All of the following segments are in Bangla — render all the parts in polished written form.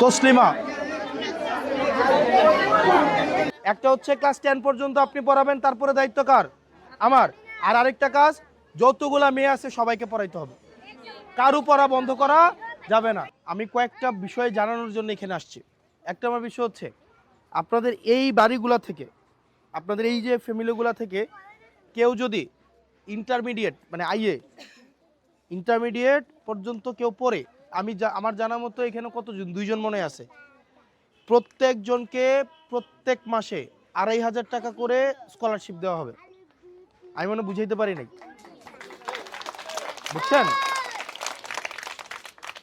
তসলিমা। একটা হচ্ছে ক্লাস 10 পর্যন্ত আপনি পড়াবেন, তারপরে দায়িত্ব কার? আমার। আর আরেকটা কাজ, যতগুলা মেয়ে আছে সবাইকে পড়াইতে হবে, কারু পড়া বন্ধ করা যাবে না। আমি কয়েকটা বিষয় জানানোর জন্য এখানে আসছি। একটা আমার বিষয় হচ্ছে, আপনাদের এই বাড়িগুলা থেকে, আপনাদের এই যে ফ্যামিলিগুলা থেকে কেউ যদি ইন্টারমিডিয়েট মানে আইএ ইন্টারমিডিয়েট পর্যন্ত কেউ পড়ে, আমার জানা মতো এখানে কতজন, 2জন মনে আছে, প্রত্যেকজনকে প্রত্যেক মাসে 2500 টাকা করে স্কলারশিপ দেওয়া হবে। আমি মনে বুঝাইতে পারি নাই, বুঝছেন?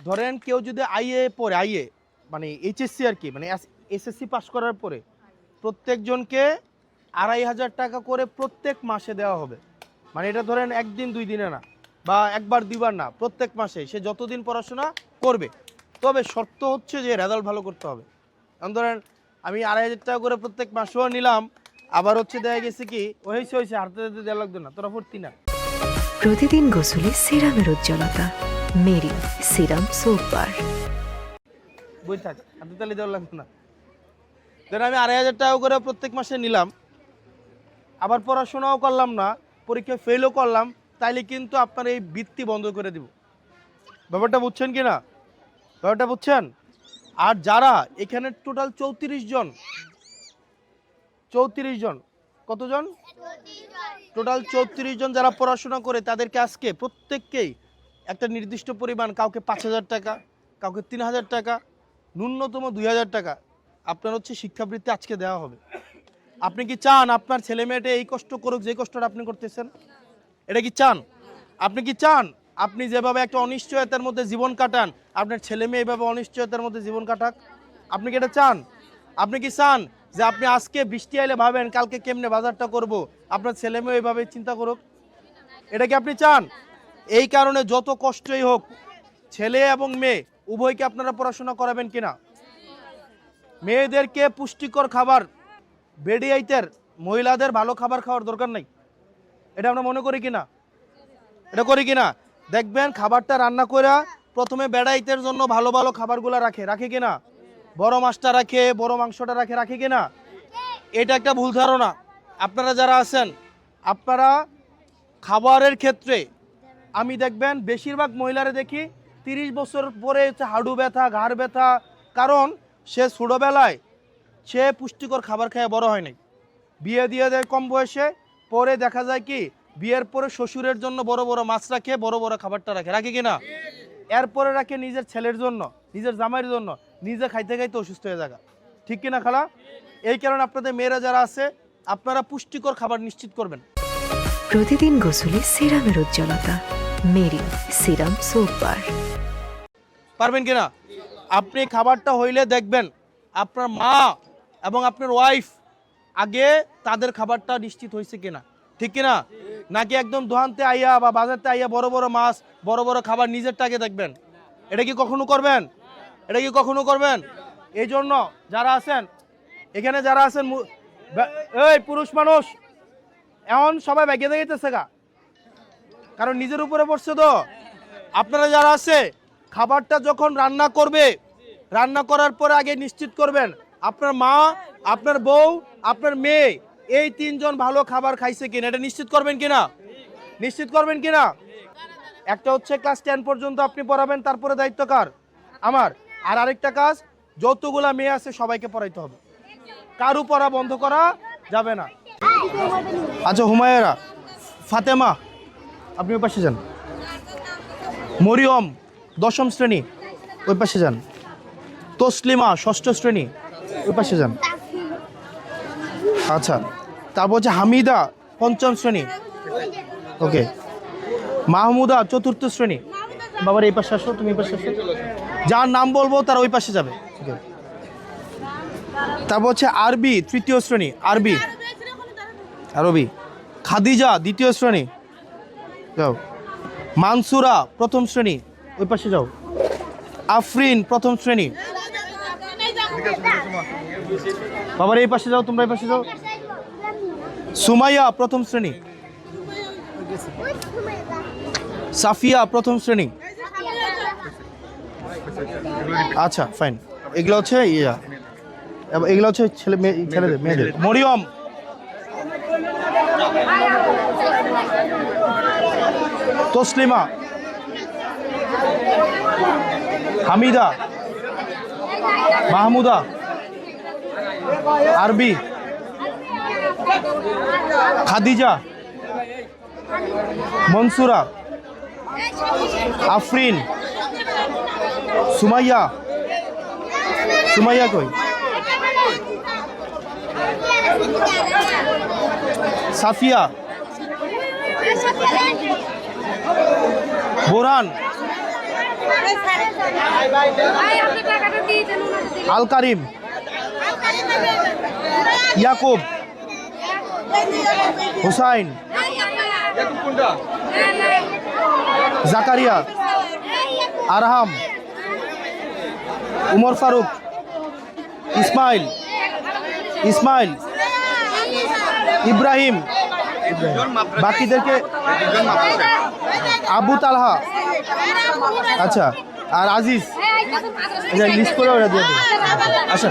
ধরেন কেউ যদি আইএ পড়ে, আইএ মানে এইচএসসি আর কি, মানে এসএসসি পাস করার পরে প্রত্যেকজনকে 2500 টাকা করে প্রত্যেক মাসে দেওয়া হবে। মানে এটা ধরেন একদিন 2 দিনে না, বা একবার 2বার না, প্রত্যেক মাসে সে যতদিন পড়াশোনা করবে। তবে শর্ত হচ্ছে যে রেজাল্ট ভালো করতে হবে। কারণ ধরেন আমি 2500 টাকা করে প্রত্যেক মাসেও নিলাম, আবার হচ্ছে দেখা গেছে কি হয়েছে হাতে দেওয়া লাগতো না, তোরা ভর্তি না। প্রতিদিন গোসলে সিরামের উজ্জ্বলতা মেরি সিরাম সোপ বার। বই থাক, হাতে তালি দেওয়া লাগতো না। ধরেন আমি 2500 টাকা করে প্রত্যেক মাসে নিলাম, আবার পড়াশোনাও করলাম না, পরীক্ষায় ফেলও করলাম, তাইলে কিন্তু আপনার এই বৃত্তি বন্ধ করে দিব। ব্যাপারটা বুঝছেন কি না? ব্যাপারটা বুঝছেন? আর যারা এখানে টোটাল 34 জন, কতজন? টোটাল 34 জন যারা পড়াশোনা করে, তাদেরকে আজকে প্রত্যেককেই একটা নির্দিষ্ট পরিমাণ, কাউকে 5000 টাকা, কাউকে 3000 টাকা, ন্যূনতম 2000 টাকা আপনার হচ্ছে শিক্ষাবৃত্তি আজকে দেওয়া হবে। আপনি কি চান আপনার ছেলে মেয়েটা এই কষ্ট করুক যে কষ্টটা আপনি করতেছেন? এটা কি চান? আপনি কি চান আপনি যেভাবে একটা অনিশ্চয়তার মধ্যে জীবন কাটান, আপনার ছেলে মেয়ে এভাবে অনিশ্চয়তার মধ্যে জীবন কাটাক? আপনি কি এটা চান? আপনি কি চান যে আপনি আজকে বৃষ্টি আইলে ভাবেন কালকে কেমনে বাজারটা করব, আপনার ছেলে মেয়ে এইভাবে চিন্তা করুক? এটা কি আপনি চান? এই কারণে যত কষ্টই হোক, ছেলে এবং মেয়ে উভয়কে আপনারা পড়াশোনা করাবেন কিনা? মেয়েদেরকে পুষ্টিকর খাবার, বেডিয়াইতের মহিলাদের ভালো খাবার খাওয়ার দরকার নাই, এটা আমরা মনে করি কিনা? এটা করি কিনা? দেখবেন খাবারটা রান্না করে প্রথমে বেড়াইতের জন্য ভালো ভালো খাবারগুলো রাখে কিনা? বড় মাছটা রাখে, বড় মাংসটা রাখে কিনা? এটা একটা ভুল ধারণা। আপনারা যারা আছেন, আপনারা খাবারের ক্ষেত্রে আমি দেখবেন বেশিরভাগ মহিলারা দেখি 30 বছর পরে হচ্ছে হাঁটু ব্যথা, ঘাড় ব্যথা, কারণ সে ছোটোবেলায় সে পুষ্টিকর খাবার খেয়ে বড় হয় নাই। বিয়ে দিয়ে দেয় কম বয়সে, পরে দেখা যায় কি বিয়ের পরে শ্বশুরের জন্য বড় বড় মাছ রাখে, বড় বড় খাবারটা রাখে কিনা? এরপরে রাখে নিজের ছেলের জন্য, নিজের জামাইয়ের জন্য, নিজে খাইতে খাইতে অসুস্থ হয়ে যায়। ঠিক কিনা খালা? এই কারণে আপনাদের মেয়েরা যারা আছে, আপনারা পুষ্টিকর খাবার নিশ্চিত করবেন। প্রতিদিন গোসলে সিরামের উজ্জ্বলতা মেরি সিরাম সোপ বার। পারবেন কিনা? আপনি খাবারটা হইলে দেখবেন আপনার মা এবং আপনার ওয়াইফ আগে তাদের খাবারটা নিশ্চিত হয়েছে কিনা, ঠিক কিনা? নাকি একদম দোকানতে আইয়া বা বাজারতে আইয়া বড় বড় মাছ, বড় বড় খাবার নিজেরটা আগে দেখবেন? এটা কি কখনো করবেন? এটা কি কখনো করবেন? এই জন্য যারা আছেন এখানে, যারা আছেন এই পুরুষ মানুষ এমন সবাই ব্যাগে দেখেছে গা, কারণ নিজের উপরে পড়ছে তো। আপনারা যারা আছে খাবারটা যখন রান্না করবে, রান্না করার পরে আগে নিশ্চিত করবেন আপনার মা, আপনার বউ, আপনার মেয়ে এই 3 জন ভালো খাবার খাইছে কিনা, এটা নিশ্চিত করবেন কিনা? নিশ্চিত করবেন কিনা? একটা হচ্ছে ক্লাস 10 পর্যন্ত আপনি পড়াবেন, তারপরে দায়িত্ব কার? আমার। আর আরেকটা কাজ, যতগুলা মেয়ে আছে সবাইকে পড়াইতে হবে, কারু পড়া বন্ধ করা যাবে না। আচ্ছা হুমায়রা, ফাতেমা আপনি ওই পাশে যান। মরিয়ম 10ম শ্রেণী, ওই পাশে যান। তসলিমা 6ষ্ঠ শ্রেণী, ওই পাশে যান। আচ্ছা, তারপর হচ্ছে হামিদা 5ম শ্রেণী, ওকে। মাহমুদা 4র্থ শ্রেণী। বাবার এই পাশে আসো, তুমি এই পাশে আসো। যার নাম বলবো তার ওই পাশে যাবে, ওকে। তারপর হচ্ছে আরবি 3য় শ্রেণী, আরবি। খাদিজা 2য় শ্রেণী, যাও। মানসুরা 1ম শ্রেণী, ওই পাশে যাও। আফরিন 1ম শ্রেণী। বাবার এই পাশে যাও, তোমরা এই পাশে যাও। সুমাইয়া 1ম শ্রেণী। সাফিয়া 1ম শ্রেণী। আচ্ছা ফাইন। এগুলো হচ্ছে ইয়া, এবং এগুলো হচ্ছে ছেলেদের মেয়েদের। মরিয়ম, তসলিমা, হামিদা, মাহমুদা, আরবি, খাদিজা, মনসুরা, আফরিন, সুমাইয়া, সুমাইয়া কই, সাফিয়া, বোরহান, আল কারিম, ইয়াকুব, হুসাইন, জাকারিয়া, আরহাম, উমর ফারুক, ইসমাইল, ইসমাইল, ইব্রাহিম, বাকিদেরকে আবু তালহা, আচ্ছা, আর আজিজ, লিস্ট করে ওরা দিয়ে দেবে। আচ্ছা।